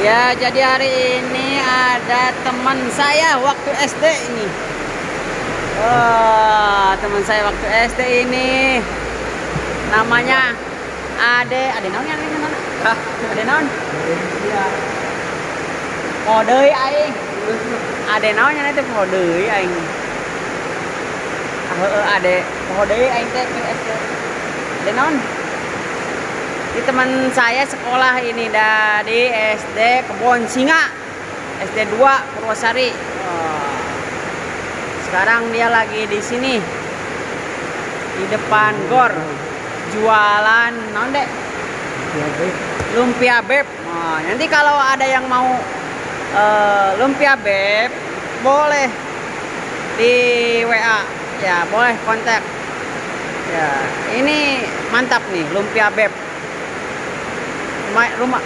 Ya, jadi hari ini ada teman saya waktu SD ini. Oh, teman saya waktu SD ini namanya Ade naon ya ini mana? Ade naon? Podeuy aing. Ade naon nya teh podeuy aing. Ade podeuy aing teh ke SD. Ade naon? Di teman saya sekolah ini dari SD Kebon Singa, SD 2 Purwosari. Sekarang dia lagi di sini di depan gor jualan non dek lumpia beb. Nanti kalau ada yang mau lumpia beb boleh di WA ya, boleh kontak ya. Ini mantap nih lumpia beb. Rumah